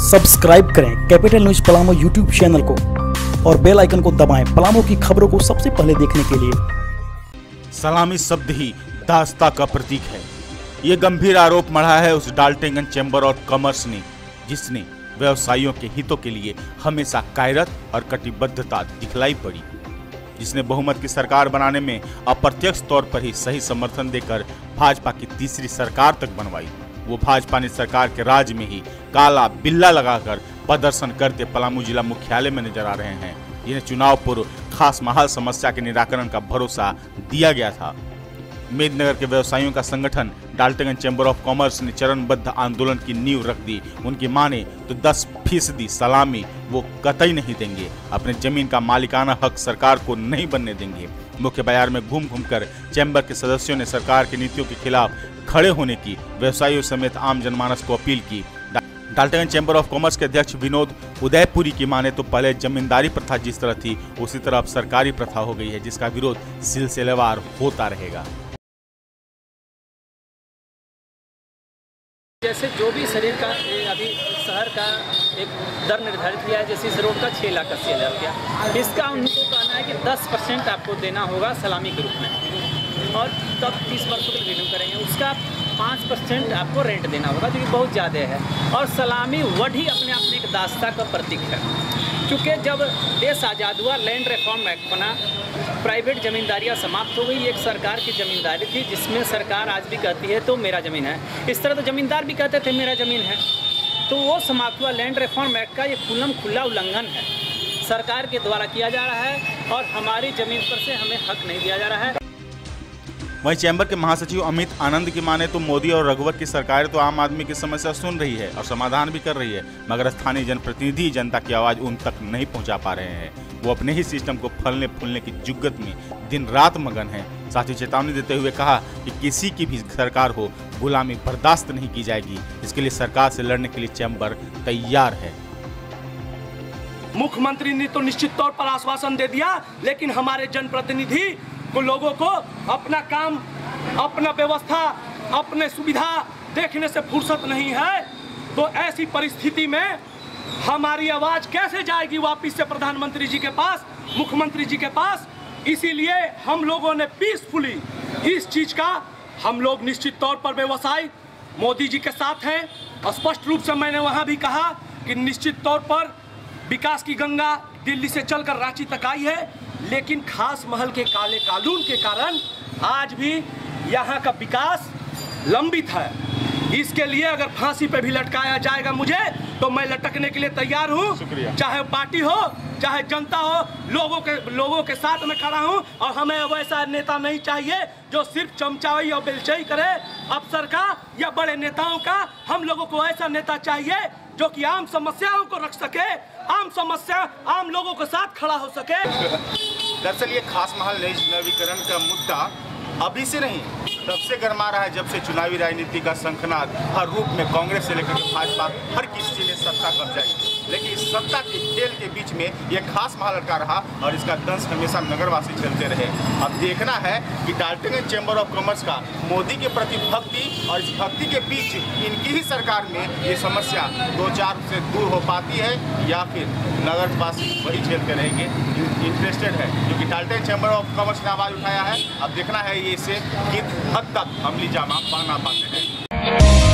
Subscribe करें capital news Palamu YouTube channel को और बेल आइकन को दबाएं पलामू की खबरों को सबसे पहले देखने के लिए। सलामी शब्द ही दास्ता का प्रतीक है। ये गंभीर आरोप मढ़ा है उस डाल्टनगंज चैम्बर ऑफ कॉमर्स ने, जिसने व्यवसायियों के हितों के लिए हमेशा कायरत और कटिबद्धता दिखलाई पड़ी, जिसने बहुमत की सरकार बनाने में अप्रत्यक्ष तौर पर ही सही समर्थन देकर भाजपा की तीसरी सरकार तक बनवाई। वो भाजपा ने सरकार के राज में ही काला बिल्ला लगाकर प्रदर्शन करते पलामू जिला मुख्यालय में नजर आ रहे हैं। जिन्हें चुनाव पूर्व खास महाल समस्या के निराकरण का भरोसा दिया गया था। मेदनगर के व्यवसायियों का संगठन डाल्टनगंज चैम्बर ऑफ कॉमर्स ने चरणबद्ध आंदोलन की नींव रख दी। उनकी माने तो 10% सलामी वो कतई नहीं देंगे। अपने जमीन का मालिकाना हक सरकार को नहीं बनने देंगे। मुख्य बाजार में घूम घूमकर चैम्बर के सदस्यों ने सरकार की नीतियों के खिलाफ खड़े होने की व्यवसायियों समेत आम जनमानस को अपील की। डाल्टनगंज चैम्बर ऑफ कॉमर्स के अध्यक्ष विनोद उदयपुरी की माने तो पहले जमींदारी प्रथा जिस तरह थी उसी तरह अब सरकारी प्रथा हो गई है, जिसका विरोध सिलसिलेवार होता रहेगा। जैसे जो भी शरीर का अभी शहर का एक दर निर्धारित किया है, जैसे इस रोड का 6 लाख 80 हज़ार रुपया, इसका उनको कहना है कि 10% आपको देना होगा सलामी के रूप में और तब 30 वर्षों के रिन्यू करेंगे। उसका 5% आपको रेंट देना होगा, जो कि बहुत ज़्यादा है। और सलामी वर्ड ही अपने आप में एक दास्ता का प्रतीक है, क्योंकि जब देश आज़ाद हुआ लैंड रिफॉर्म एक्ट बना, प्राइवेट ज़मींदारियाँ समाप्त हो गई। एक सरकार की ज़मींदारी थी जिसमें सरकार आज भी कहती है तो मेरा ज़मीन है, इस तरह तो ज़मींदार भी कहते थे मेरा ज़मीन है। तो वो समाप्त हुआ। लैंड रिफॉर्म एक्ट का ये खुला उल्लंघन है, सरकार के द्वारा किया जा रहा है और हमारी ज़मीन पर से हमें हक नहीं दिया जा रहा है। वहीं चैम्बर के महासचिव अमित आनंद की माने तो मोदी और रघुवर की सरकार तो आम आदमी की समस्या सुन रही है और समाधान भी कर रही है, मगर स्थानीय जनप्रतिनिधि जनता की आवाज उन तक नहीं पहुंचा पा रहे हैं। वो अपने ही सिस्टम को फलने फूलने की जुग्गत में दिन रात मगन है। साथ ही चेतावनी देते हुए कहा कि किसी की भी सरकार हो, गुलामी बर्दाश्त नहीं की जाएगी। इसके लिए सरकार से लड़ने के लिए चैम्बर तैयार है। मुख्यमंत्री ने तो निश्चित तौर पर आश्वासन दे दिया, लेकिन हमारे जनप्रतिनिधि को लोगों को अपना काम, अपना व्यवस्था, अपने सुविधा देखने से फुर्सत नहीं है। तो ऐसी परिस्थिति में हमारी आवाज कैसे जाएगी वापिस से प्रधानमंत्री जी के पास, मुख्यमंत्री जी के पास। इसीलिए हम लोगों ने पीसफुली इस चीज का, हम लोग निश्चित तौर पर व्यवसाय मोदी जी के साथ हैं। स्पष्ट रूप से मैंने वहां भी कहा कि निश्चित तौर पर विकास की गंगा दिल्ली से चलकर रांची तक आई है, लेकिन खास महल के काले कानून के कारण आज भी यहाँ का विकास लंबित है। इसके लिए अगर फांसी पे भी लटकाया जाएगा मुझे, तो मैं लटकने के लिए तैयार हूँ। चाहे पार्टी हो, चाहे जनता हो, लोगों के साथ में खड़ा हूँ। और हमें वैसा नेता नहीं चाहिए जो सिर्फ चमचाई और बेलचाई करे अफसर का या बड़े नेताओं का। हम लोगों को ऐसा नेता चाहिए जो कि आम समस्याओं को रख सके, आम लोगों के साथ खड़ा हो सके। दरअसल ये खास महल नवीकरण का मुद्दा अभी से नहीं, तब से गरमा रहा है, जब से चुनावी राजनीति का शंखनाद हर रूप में कांग्रेस से लेकर भाजपा हर किसी ने सत्ता कब्जाई। लेकिन इस सत्ता के खेल के बीच में ये खास महल लटका रहा और इसका दंश हमेशा नगरवासी झेलते रहे। अब देखना है कि डाल्टनगंज चैम्बर ऑफ कॉमर्स का मोदी के प्रति भक्ति और इस भक्ति के बीच इनकी ही सरकार में ये समस्या 2-4 से दूर हो पाती है या फिर नगरवासी वही झेलते रहेंगे। इंटरेस्टेड है क्योंकि डाल्टनगंज चैम्बर ऑफ कॉमर्स ने आवाज़ उठाया है। अब देखना है ये इसे किस हद तक अमली जामा बना पाते हैं।